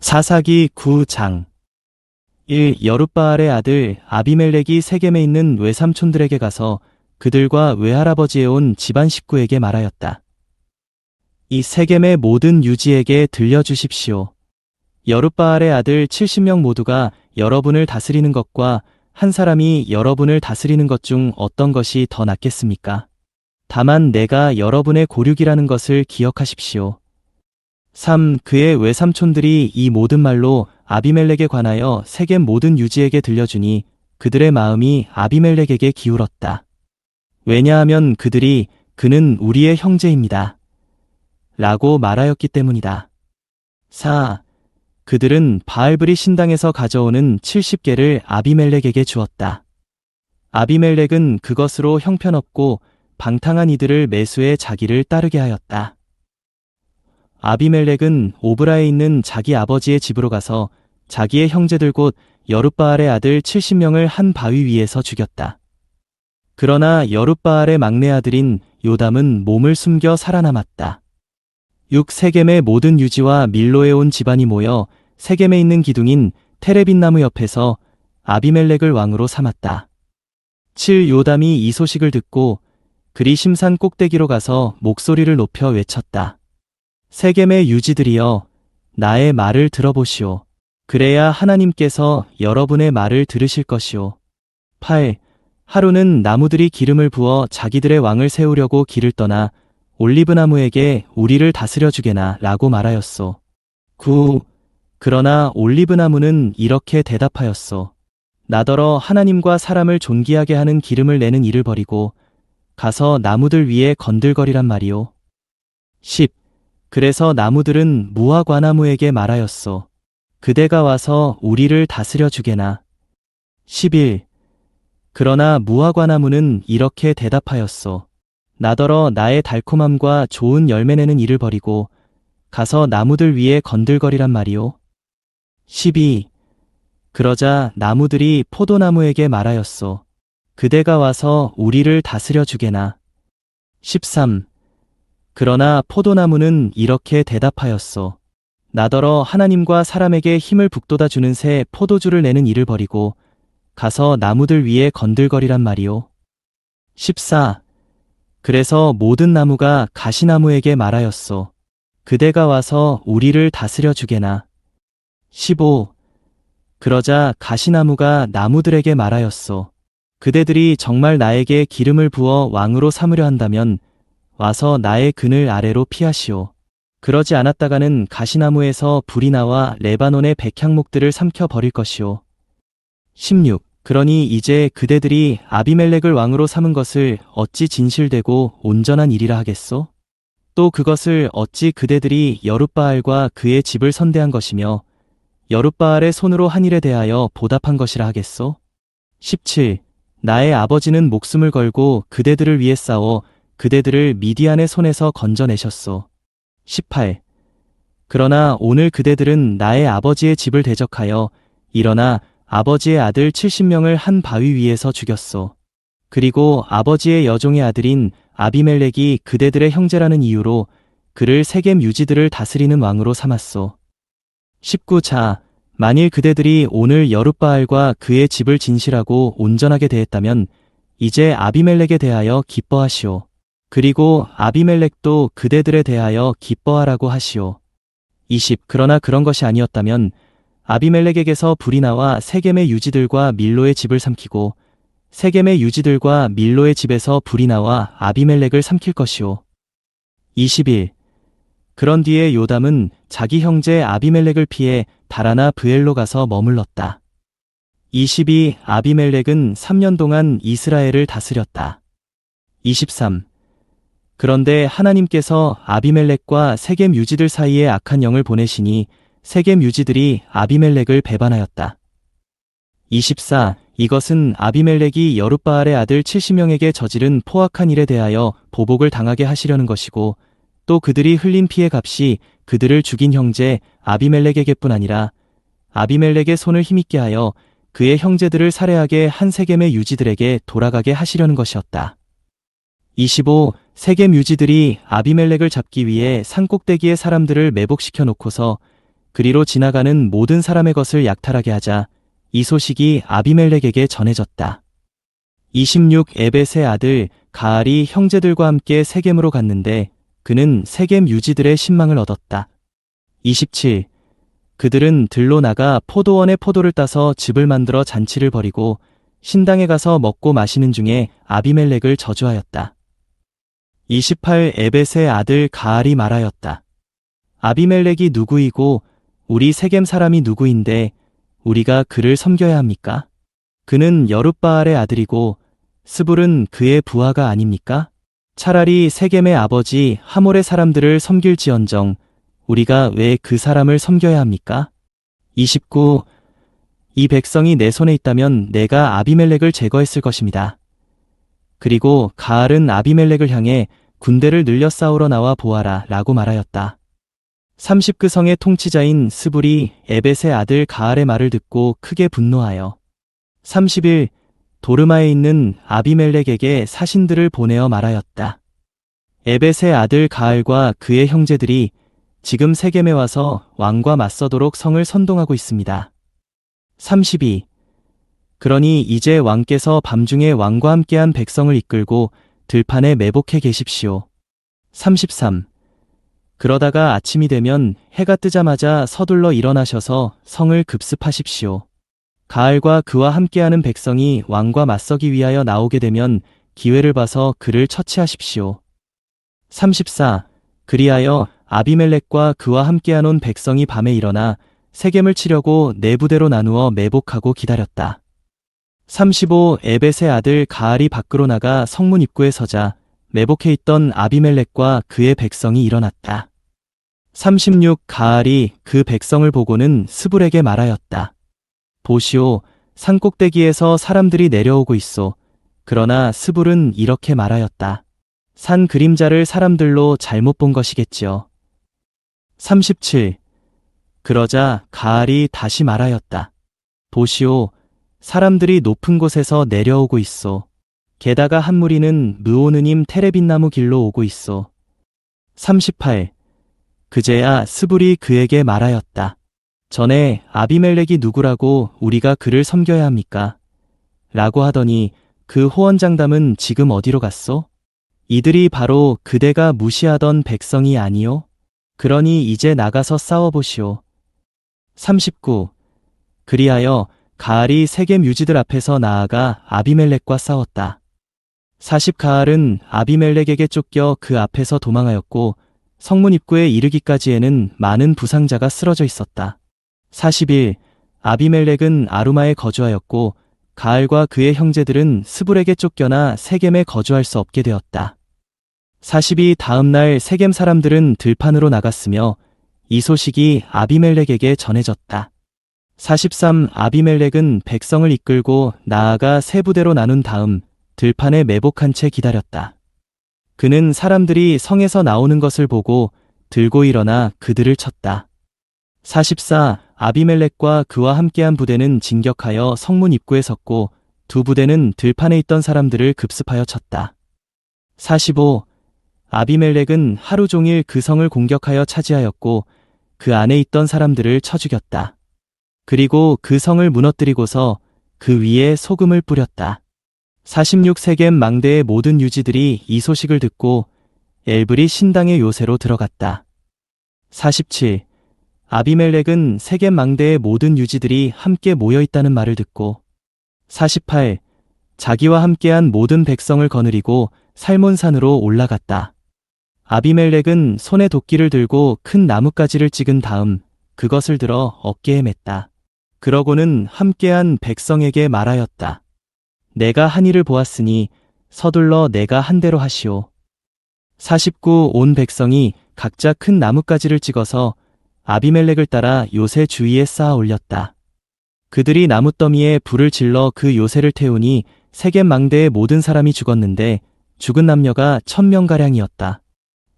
사사기 9장 1. 여룻바알의 아들 아비멜렉이 세겜에 있는 외삼촌들에게 가서 그들과 외할아버지에 온 집안 식구에게 말하였다. 이 세겜의 모든 유지에게 들려주십시오. 여룻바알의 아들 70명 모두가 여러분을 다스리는 것과 한 사람이 여러분을 다스리는 것 중 어떤 것이 더 낫겠습니까? 다만 내가 여러분의 고륙이라는 것을 기억하십시오. 3. 그의 외삼촌들이 이 모든 말로 아비멜렉에 관하여 세겜 모든 유지에게 들려주니 그들의 마음이 아비멜렉에게 기울었다. 왜냐하면 그들이 그는 우리의 형제입니다. 라고 말하였기 때문이다. 4. 그들은 바알브리 신당에서 가져오는 70개를 아비멜렉에게 주었다. 아비멜렉은 그것으로 형편없고 방탕한 이들을 매수해 자기를 따르게 하였다. 아비멜렉은 오브라에 있는 자기 아버지의 집으로 가서 자기의 형제들 곧 여룻바알의 아들 70명을 한 바위 위에서 죽였다. 그러나 여룻바알의 막내 아들인 요담은 몸을 숨겨 살아남았다. 6. 세겜의 모든 유지와 밀로에 온 집안이 모여 세겜에 있는 기둥인 테레빈 나무 옆에서 아비멜렉을 왕으로 삼았다. 7. 요담이 이 소식을 듣고 그리 심산 꼭대기로 가서 목소리를 높여 외쳤다. 세겜의 유지들이여, 나의 말을 들어보시오. 그래야 하나님께서 여러분의 말을 들으실 것이오. 8. 하루는 나무들이 기름을 부어 자기들의 왕을 세우려고 길을 떠나 올리브나무에게 우리를 다스려 주게나 라고 말하였소. 9. 그러나 올리브나무는 이렇게 대답하였소. 나더러 하나님과 사람을 존귀하게 하는 기름을 내는 일을 버리고 가서 나무들 위에 건들거리란 말이오. 10. 그래서 나무들은 무화과나무에게 말하였소. 그대가 와서 우리를 다스려 주게나. 11. 그러나 무화과나무는 이렇게 대답하였소. 나더러 나의 달콤함과 좋은 열매 내는 일을 버리고 가서 나무들 위에 건들거리란 말이오. 12. 그러자 나무들이 포도나무에게 말하였소. 그대가 와서 우리를 다스려 주게나. 13. 그러나 포도나무는 이렇게 대답하였소. 나더러 하나님과 사람에게 힘을 북돋아 주는 새 포도주를 내는 일을 버리고 가서 나무들 위에 건들거리란 말이오. 14. 그래서 모든 나무가 가시나무에게 말하였소. 그대가 와서 우리를 다스려 주게나. 15. 그러자 가시나무가 나무들에게 말하였소. 그대들이 정말 나에게 기름을 부어 왕으로 삼으려 한다면 와서 나의 그늘 아래로 피하시오. 그러지 않았다가는 가시나무에서 불이 나와 레바논의 백향목들을 삼켜 버릴 것이오. 16. 그러니 이제 그대들이 아비멜렉을 왕으로 삼은 것을 어찌 진실되고 온전한 일이라 하겠소? 또 그것을 어찌 그대들이 여룻바알과 그의 집을 선대한 것이며 여룻바알의 손으로 한 일에 대하여 보답한 것이라 하겠소? 17. 나의 아버지는 목숨을 걸고 그대들을 위해 싸워 그대들을 미디안의 손에서 건져내셨소. 18. 그러나 오늘 그대들은 나의 아버지의 집을 대적하여 일어나 아버지의 아들 70명을 한 바위 위에서 죽였소. 그리고 아버지의 여종의 아들인 아비멜렉이 그대들의 형제라는 이유로 그를 세겜 유지들을 다스리는 왕으로 삼았소. 19. 자, 만일 그대들이 오늘 여룻바알과 그의 집을 진실하고 온전하게 대했다면 이제 아비멜렉에 대하여 기뻐하시오. 그리고 아비멜렉도 그대들에 대하여 기뻐하라고 하시오. 20. 그러나 그런 것이 아니었다면 아비멜렉에게서 불이 나와 세겜의 유지들과 밀로의 집을 삼키고 세겜의 유지들과 밀로의 집에서 불이 나와 아비멜렉을 삼킬 것이오. 21. 그런 뒤에 요담은 자기 형제 아비멜렉을 피해 다라나 브엘로 가서 머물렀다. 22. 아비멜렉은 3년 동안 이스라엘을 다스렸다. 23. 그런데 하나님께서 아비멜렉과 세겜 유지들 사이에 악한 영을 보내시니 세겜 유지들이 아비멜렉을 배반하였다. 24. 이것은 아비멜렉이 여룻바알의 아들 70명에게 저지른 포악한 일에 대하여 보복을 당하게 하시려는 것이고 또 그들이 흘린 피의 값이 그들을 죽인 형제 아비멜렉에게뿐 아니라 아비멜렉의 손을 힘있게 하여 그의 형제들을 살해하게 한 세겜의 유지들에게 돌아가게 하시려는 것이었다. 25. 세겜 유지들이 아비멜렉을 잡기 위해 산꼭대기에 사람들을 매복시켜 놓고서 그리로 지나가는 모든 사람의 것을 약탈하게 하자 이 소식이 아비멜렉에게 전해졌다. 26. 에벳의 아들 가알이 형제들과 함께 세겜으로 갔는데 그는 세겜 유지들의 신망을 얻었다. 27. 그들은 들로 나가 포도원에 포도를 따서 즙을 만들어 잔치를 벌이고 신당에 가서 먹고 마시는 중에 아비멜렉을 저주하였다. 28. 에벳의 아들 가알이 말하였다. 아비멜렉이 누구이고 우리 세겜 사람이 누구인데 우리가 그를 섬겨야 합니까? 그는 여룻바알의 아들이고 스불은 그의 부하가 아닙니까? 차라리 세겜의 아버지 하몰의 사람들을 섬길지언정 우리가 왜 그 사람을 섬겨야 합니까? 29. 이 백성이 내 손에 있다면 내가 아비멜렉을 제거했을 것입니다. 그리고 가알은 아비멜렉을 향해 군대를 늘려 싸우러 나와 보아라 라고 말하였다. 30. 그 성의 통치자인 스불이 에벳의 아들 가알의 말을 듣고 크게 분노하여 31. 도르마에 있는 아비멜렉에게 사신들을 보내어 말하였다. 에벳의 아들 가알과 그의 형제들이 지금 세겜에 와서 왕과 맞서도록 성을 선동하고 있습니다. 32. 그러니 이제 왕께서 밤중에 왕과 함께한 백성을 이끌고 들판에 매복해 계십시오. 33. 그러다가 아침이 되면 해가 뜨자마자 서둘러 일어나셔서 성을 급습하십시오. 가알과 그와 함께하는 백성이 왕과 맞서기 위하여 나오게 되면 기회를 봐서 그를 처치하십시오. 34. 그리하여 아비멜렉과 그와 함께하는 백성이 밤에 일어나 세겜을 치려고 네 부대로 나누어 매복하고 기다렸다. 35. 에벳의 아들 가알이 밖으로 나가 성문 입구에 서자 매복해 있던 아비멜렉과 그의 백성이 일어났다. 36. 가알이 그 백성을 보고는 스불에게 말하였다. 보시오, 산꼭대기에서 사람들이 내려오고 있소. 그러나 스불은 이렇게 말하였다. 산 그림자를 사람들로 잘못 본 것이겠지요. 37. 그러자 가알이 다시 말하였다. 보시오, 사람들이 높은 곳에서 내려오고 있소. 게다가 한 무리는 므오느님 테레빈나무 길로 오고 있소. 38. 그제야 스불이 그에게 말하였다. 전에 아비멜렉이 누구라고 우리가 그를 섬겨야 합니까? 라고 하더니 그 호언장담은 지금 어디로 갔소? 이들이 바로 그대가 무시하던 백성이 아니요? 그러니 이제 나가서 싸워보시오. 39. 그리하여 가알이 세겜 유지들 앞에서 나아가 아비멜렉과 싸웠다. 40. 가알은 아비멜렉에게 쫓겨 그 앞에서 도망하였고 성문 입구에 이르기까지에는 많은 부상자가 쓰러져 있었다. 41. 아비멜렉은 아루마에 거주하였고 가알과 그의 형제들은 스불에게 쫓겨나 세겜에 거주할 수 없게 되었다. 42. 다음 날 세겜 사람들은 들판으로 나갔으며 이 소식이 아비멜렉에게 전해졌다. 43. 아비멜렉은 백성을 이끌고 나아가 세 부대로 나눈 다음 들판에 매복한 채 기다렸다. 그는 사람들이 성에서 나오는 것을 보고 들고 일어나 그들을 쳤다. 44. 아비멜렉과 그와 함께한 부대는 진격하여 성문 입구에 섰고 두 부대는 들판에 있던 사람들을 급습하여 쳤다. 45. 아비멜렉은 하루 종일 그 성을 공격하여 차지하였고 그 안에 있던 사람들을 쳐 죽였다. 그리고 그 성을 무너뜨리고서 그 위에 소금을 뿌렸다. 46. 세겜 망대의 모든 유지들이 이 소식을 듣고 엘브리 신당의 요새로 들어갔다. 47. 아비멜렉은 세겜 망대의 모든 유지들이 함께 모여 있다는 말을 듣고 48. 자기와 함께한 모든 백성을 거느리고 살몬산으로 올라갔다. 아비멜렉은 손에 도끼를 들고 큰 나뭇가지를 찍은 다음 그것을 들어 어깨에 맸다. 그러고는 함께한 백성에게 말하였다. 내가 한 일을 보았으니 서둘러 내가 한 대로 하시오. 49. 온 백성이 각자 큰 나뭇가지를 찍어서 아비멜렉을 따라 요새 주위에 쌓아 올렸다. 그들이 나뭇더미에 불을 질러 그 요새를 태우니 세겜 망대의 모든 사람이 죽었는데 죽은 남녀가 1000명가량이었다.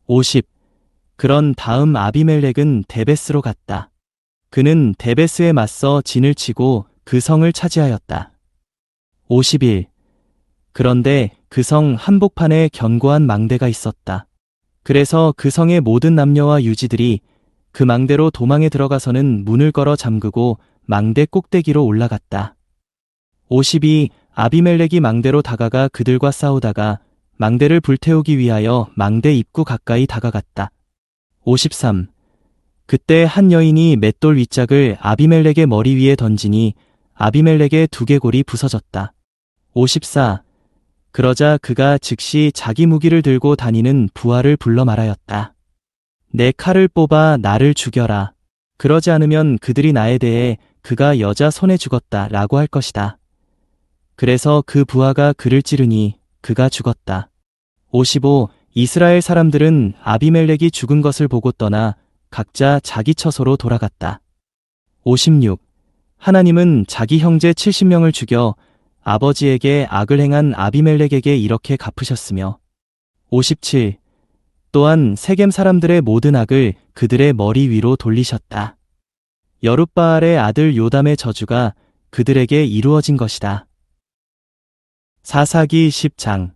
50. 그런 다음 아비멜렉은 데베스로 갔다. 그는 데베스에 맞서 진을 치고 그 성을 차지하였다. 51. 그런데 그 성 한복판에 견고한 망대가 있었다. 그래서 그 성의 모든 남녀와 유지들이 그 망대로 도망에 들어가서는 문을 걸어 잠그고 망대 꼭대기로 올라갔다. 52. 아비멜렉이 망대로 다가가 그들과 싸우다가 망대를 불태우기 위하여 망대 입구 가까이 다가갔다. 53. 그때 한 여인이 맷돌 윗짝을 아비멜렉의 머리 위에 던지니 아비멜렉의 두개골이 부서졌다. 54. 그러자 그가 즉시 자기 무기를 들고 다니는 부하를 불러 말하였다. 내 칼을 뽑아 나를 죽여라. 그러지 않으면 그들이 나에 대해 그가 여자 손에 죽었다 라고 할 것이다. 그래서 그 부하가 그를 찌르니 그가 죽었다. 55. 이스라엘 사람들은 아비멜렉이 죽은 것을 보고 떠나 각자 자기 처소로 돌아갔다. 56. 하나님은 자기 형제 70명을 죽여 아버지에게 악을 행한 아비멜렉에게 이렇게 갚으셨으며 57. 또한 세겜 사람들의 모든 악을 그들의 머리 위로 돌리셨다. 여룻바알의 아들 요담의 저주가 그들에게 이루어진 것이다. 사사기 10장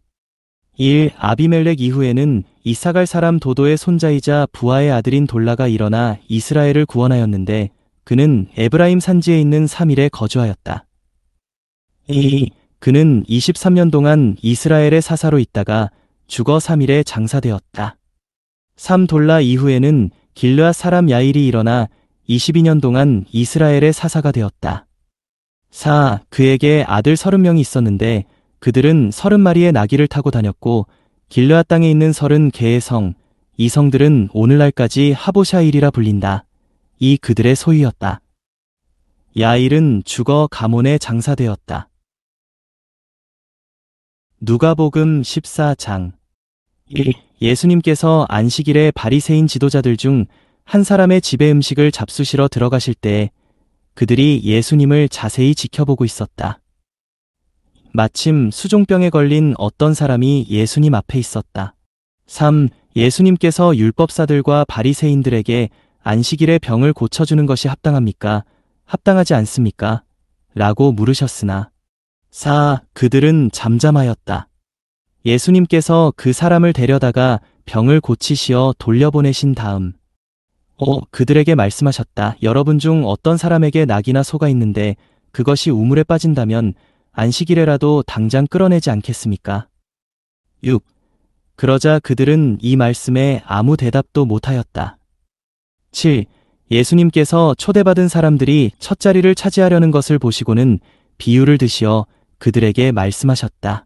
1. 아비멜렉 이후에는 이사갈 사람 도도의 손자이자 부하의 아들인 돌라가 일어나 이스라엘을 구원하였는데 그는 에브라임 산지에 있는 사밀에 거주하였다. 2. 그는 23년 동안 이스라엘의 사사로 있다가 죽어 사밀에 장사되었다. 3. 돌라 이후에는 길르앗 사람 야일이 일어나 22년 동안 이스라엘의 사사가 되었다. 4. 그에게 아들 30명이 있었는데 그들은 30마리의 나귀를 타고 다녔고 길르앗 땅에 있는 30개의 성, 이 성들은 오늘날까지 하보샤일이라 불린다. 이 그들의 소유였다. 야일은 죽어 가몬에 장사되었다. 누가복음 14장 1. 예수님께서 안식일에 바리새인 지도자들 중 한 사람의 집에 음식을 잡수시러 들어가실 때 그들이 예수님을 자세히 지켜보고 있었다. 마침 수종병에 걸린 어떤 사람이 예수님 앞에 있었다. 3. 예수님께서 율법사들과 바리새인들에게 안식일에 병을 고쳐주는 것이 합당합니까? 합당하지 않습니까? 라고 물으셨으나 4. 그들은 잠잠하였다. 예수님께서 그 사람을 데려다가 병을 고치시어 돌려보내신 다음 5. 그들에게 말씀하셨다. 여러분 중 어떤 사람에게 낙이나 소가 있는데 그것이 우물에 빠진다면 안식일에라도 당장 끌어내지 않겠습니까? 6. 그러자 그들은 이 말씀에 아무 대답도 못하였다. 7. 예수님께서 초대받은 사람들이 첫자리를 차지하려는 것을 보시고는 비유를 드시어 그들에게 말씀하셨다.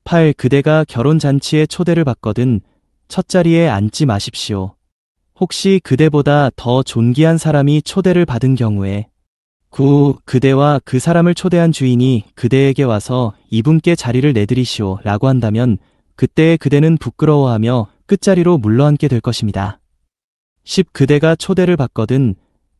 8. 그대가 결혼잔치에 초대를 받거든 첫자리에 앉지 마십시오. 혹시 그대보다 더 존귀한 사람이 초대를 받은 경우에 9. 그대와 그 사람을 초대한 주인이 그대에게 와서 이분께 자리를 내드리시오 라고 한다면 그때에 그대는 부끄러워하며 끝자리로 물러앉게 될 것입니다. 10. 그대가 초대를 받거든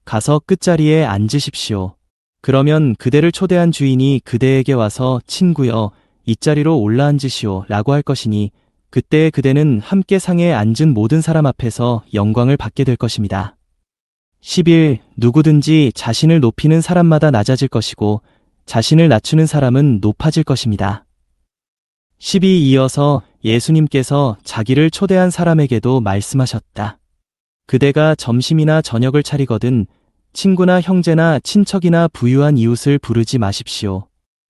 가서 끝자리에 앉으십시오. 그러면 그대를 초대한 주인이 그대에게 와서 친구여 이 자리로 올라앉으시오 라고 할 것이니 그때에 그대는 함께 상에 앉은 모든 사람 앞에서 영광을 받게 될 것입니다. 11. 누구든지 자신을 높이는 사람마다 낮아질 것이고 자신을 낮추는 사람은 높아질 것입니다. 12. 이어서 예수님께서 자기를 초대한 사람에게도 말씀하셨다. 그대가 점심이나 저녁을 차리거든 친구나 형제나 친척이나 부유한 이웃을 부르지 마십시오.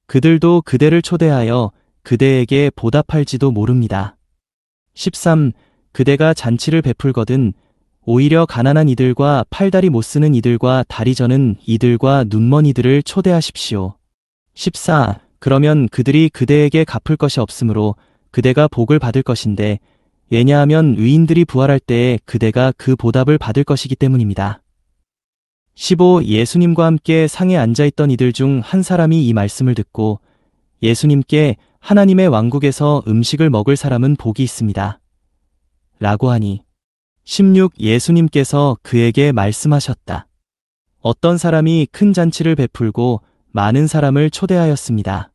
그들도 그대를 초대하여 그대에게 보답할지도 모릅니다. 13. 그대가 잔치를 베풀거든 오히려 가난한 이들과 팔다리 못 쓰는 이들과 다리 저는 이들과 눈먼 이들을 초대하십시오. 14. 그러면 그들이 그대에게 갚을 것이 없으므로 그대가 복을 받을 것인데 왜냐하면 의인들이 부활할 때에 그대가 그 보답을 받을 것이기 때문입니다. 15. 예수님과 함께 상에 앉아있던 이들 중 한 사람이 이 말씀을 듣고 예수님께 하나님의 왕국에서 음식을 먹을 사람은 복이 있습니다. 라고 하니 16. 예수님께서 그에게 말씀하셨다. 어떤 사람이 큰 잔치를 베풀고 많은 사람을 초대하였습니다.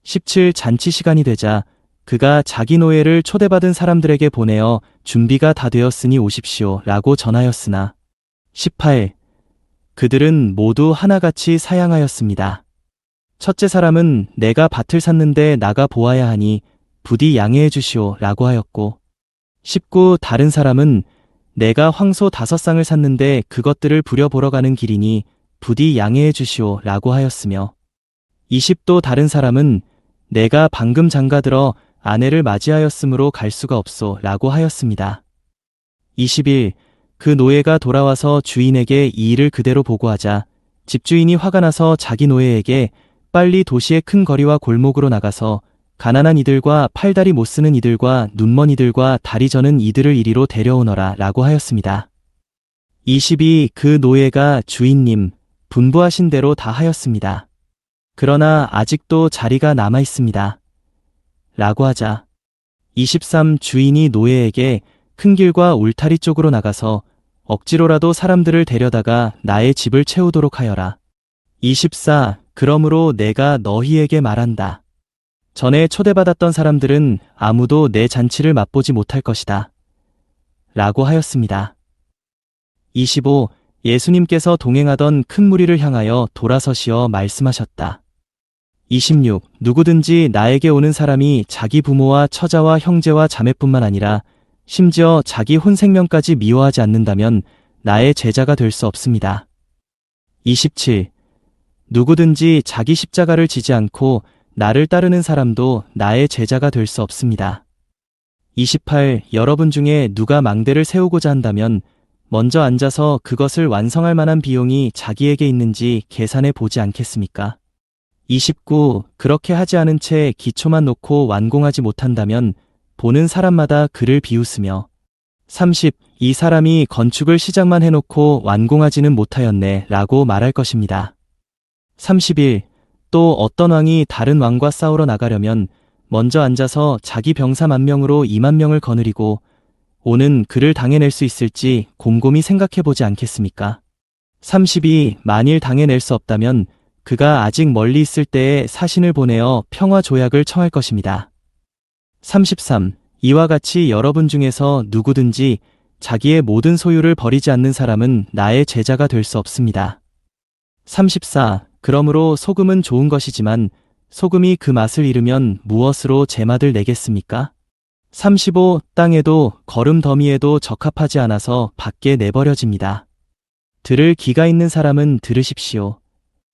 17. 잔치 시간이 되자 그가 자기 노예를 초대받은 사람들에게 보내어 준비가 다 되었으니 오십시오 라고 전하였으나 18. 그들은 모두 하나같이 사양하였습니다. 첫째 사람은 내가 밭을 샀는데 나가 보아야 하니 부디 양해해 주시오 라고 하였고 19. 다른 사람은 내가 황소 5쌍을 샀는데 그것들을 부려보러 가는 길이니 부디 양해해 주시오 라고 하였으며 20도 다른 사람은 내가 방금 장가들어 아내를 맞이하였으므로 갈 수가 없소 라고 하였습니다. 21. 그 노예가 돌아와서 주인에게 이 일을 그대로 보고하자 집주인이 화가 나서 자기 노예에게 빨리 도시의 큰 거리와 골목으로 나가서 가난한 이들과 팔다리 못 쓰는 이들과 눈먼 이들과 다리 저는 이들을 이리로 데려오너라 라고 하였습니다. 22. 그 노예가 주인님, 분부하신 대로 다 하였습니다. 그러나 아직도 자리가 남아 있습니다. 라고 하자 23. 주인이 노예에게 큰 길과 울타리 쪽으로 나가서 억지로라도 사람들을 데려다가 나의 집을 채우도록 하여라. 24. 그러므로 내가 너희에게 말한다. 전에 초대받았던 사람들은 아무도 내 잔치를 맛보지 못할 것이다. 라고 하였습니다. 25. 예수님께서 동행하던 큰 무리를 향하여 돌아서시어 말씀하셨다. 26. 누구든지 나에게 오는 사람이 자기 부모와 처자와 형제와 자매뿐만 아니라 심지어 자기 혼 생명까지 미워하지 않는다면 나의 제자가 될 수 없습니다. 27. 누구든지 자기 십자가를 지지 않고 나를 따르는 사람도 나의 제자가 될 수 없습니다. 28. 여러분 중에 누가 망대를 세우고자 한다면 먼저 앉아서 그것을 완성할 만한 비용이 자기에게 있는지 계산해 보지 않겠습니까? 29. 그렇게 하지 않은 채 기초만 놓고 완공하지 못한다면 보는 사람마다 그를 비웃으며 30. 이 사람이 건축을 시작만 해놓고 완공하지는 못하였네 라고 말할 것입니다. 31. 또 어떤 왕이 다른 왕과 싸우러 나가려면 먼저 앉아서 자기 병사 10,000명으로 20,000명을 거느리고 오는 그를 당해낼 수 있을지 곰곰이 생각해보지 않겠습니까? 32. 만일 당해낼 수 없다면 그가 아직 멀리 있을 때에 사신을 보내어 평화 조약을 청할 것입니다. 33. 이와 같이 여러분 중에서 누구든지 자기의 모든 소유를 버리지 않는 사람은 나의 제자가 될 수 없습니다. 34. 그러므로 소금은 좋은 것이지만 소금이 그 맛을 잃으면 무엇으로 제맛을 내겠습니까? 35. 땅에도 거름 더미에도 적합하지 않아서 밖에 내버려집니다. 들을 귀가 있는 사람은 들으십시오.